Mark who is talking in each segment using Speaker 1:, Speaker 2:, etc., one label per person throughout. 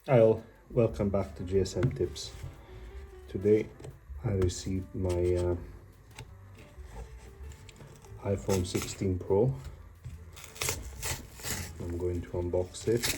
Speaker 1: Welcome back to GSM Tips. Today I received my iPhone 16 Pro. I'm going to unbox it.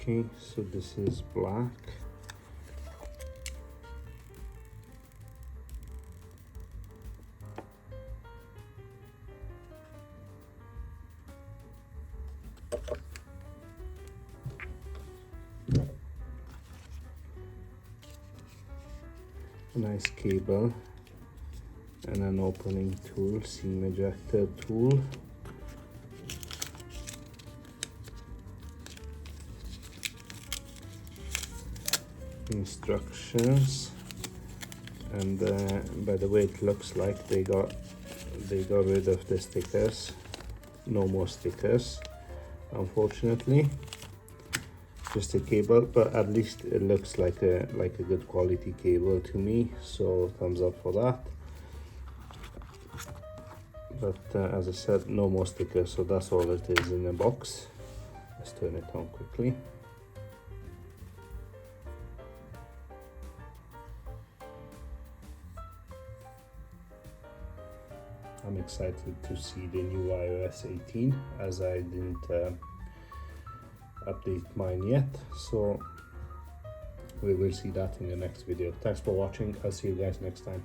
Speaker 1: Okay, so this is black. A nice cable and an opening tool, seam ejector tool. Instructions, and by the way, it looks like they got rid of the stickers. No more stickers, unfortunately. Just a cable, but at least it looks like a good quality cable to me, so thumbs up for that. But as I said, no more stickers, so that's all it is in the box. Let's turn it on quickly. I'm excited to see the new iOS 18, as I didn't update mine yet, so we will see that in the next video. Thanks for watching. I'll see you guys next time.